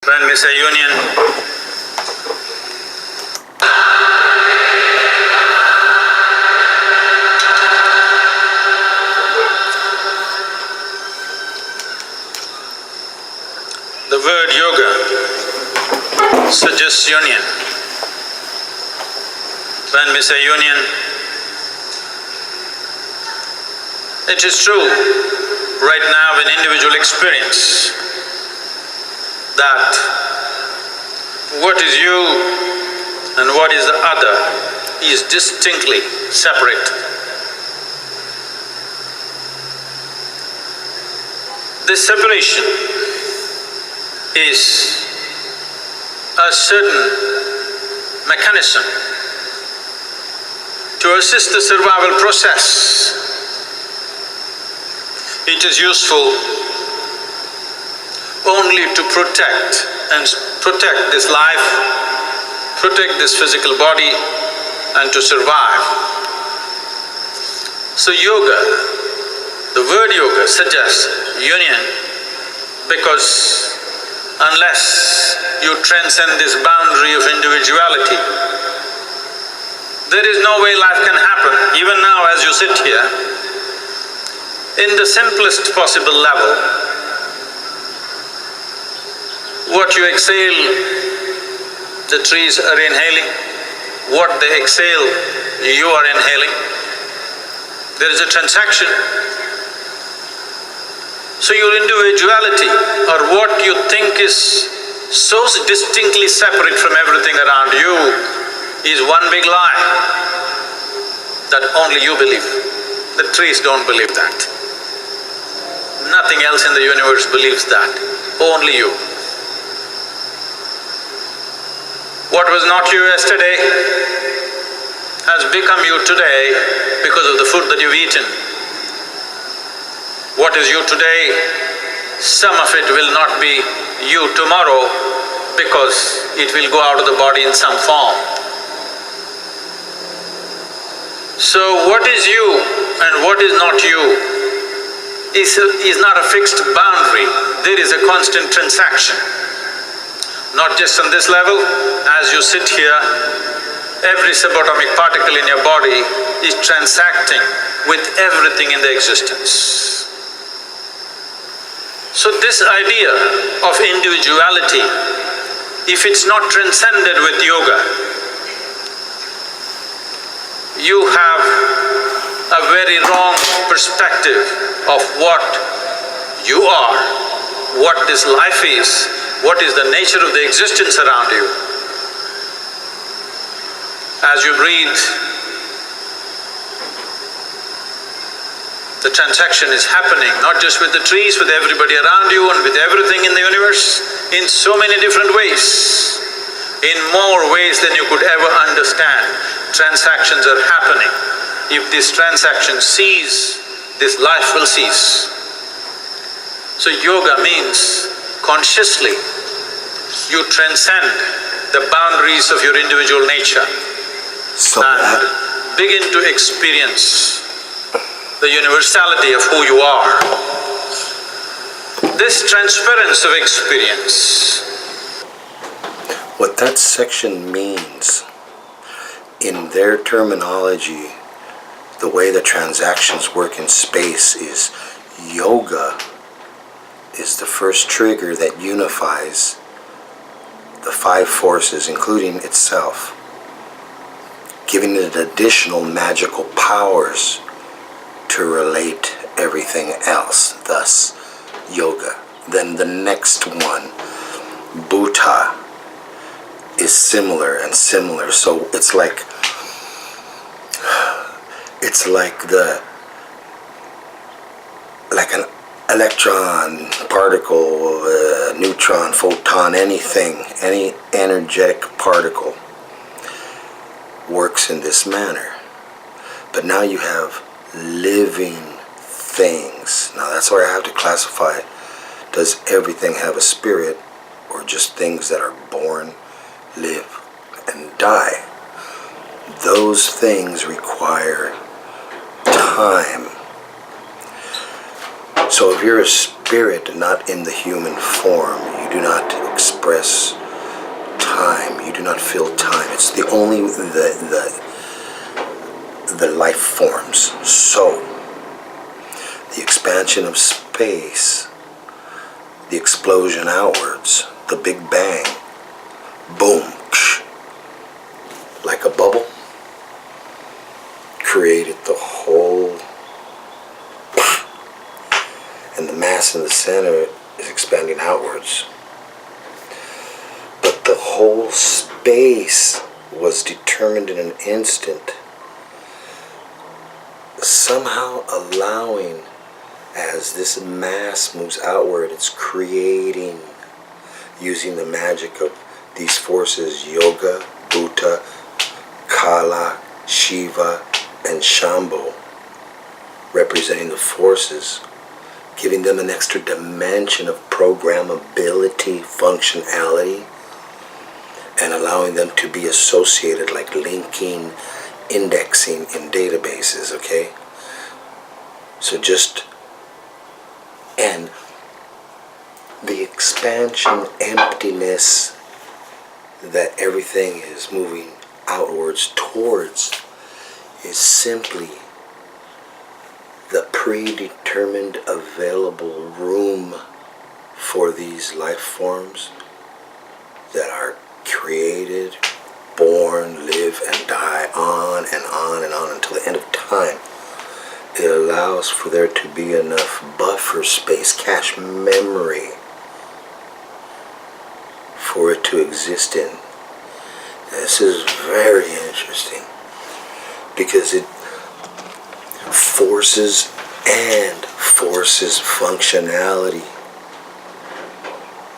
When we say union, the word yoga suggests union. When we say union, it is true right now in individual experience that what is you and what is the other is distinctly separate. This separation is a certain mechanism to assist the survival process. It is useful only to protect this life, protect this physical body and to survive. So yoga, the word yoga suggests union because unless you transcend this boundary of individuality, there is no way life can happen. Even now as you sit here, in the simplest possible level, what you exhale, the trees are inhaling. What they exhale, you are inhaling. There is a transaction. So your individuality, or what you think is so distinctly separate from everything around you, is one big lie that only you believe. The trees don't believe that. Nothing else in the universe believes that, only you. What was not you yesterday has become you today because of the food that you've eaten. What is you today, some of it will not be you tomorrow because it will go out of the body in some form. So what is you and what is not you is not a fixed boundary, there is a constant transaction. Not just on this level, as you sit here, every subatomic particle in your body is transacting with everything in the existence. So this idea of individuality, if it's not transcended with yoga, you have a very wrong perspective of what you are, what this life is, what is the nature of the existence around you. As you breathe, the transaction is happening, not just with the trees, with everybody around you and with everything in the universe, in so many different ways. In more ways than you could ever understand, transactions are happening. If this transaction ceases, this life will cease. So yoga means consciously you transcend the boundaries of your individual nature and begin to experience the universality of who you are. This transference of experience. What that section means, in their terminology, the way the transactions work in space is yoga is the first trigger that unifies the five forces, including itself, giving it additional magical powers to relate everything else, thus yoga. Then the next one, Bhuta, is similar and similar. So it's like an electron, particle, neutron, photon, anything, any energetic particle works in this manner. But now you have living things. Now that's where I have to classify, does everything have a spirit or just things that are born, live, and die? Those things require time. So if you're spirit, not in the human form. You do not express time. You do not feel time. It's the only the life forms. So the expansion of space, the explosion outwards, the Big Bang, boom, like a bubble, created the whole, and the mass in the center is expanding outwards. But the whole space was determined in an instant, somehow allowing, as this mass moves outward, it's creating, using the magic of these forces, Yoga, Bhuta, Kala, Shiva, and Shambho, representing the forces, giving them an extra dimension of programmability, functionality, and allowing them to be associated, like linking, indexing in databases, okay? So just, and the expansion, emptiness that everything is moving outwards towards is simply the predetermined available room for these life forms that are created, born, live, and die on and on and on until the end of time. It allows for there to be enough buffer space, cache memory, for it to exist in. This is very interesting because it forces and forces functionality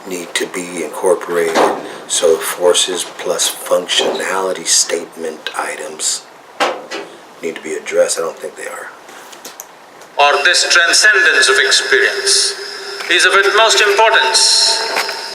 need to be incorporated. So forces plus functionality statement items need to be addressed. I don't think they are. Or this transcendence of experience is of utmost importance.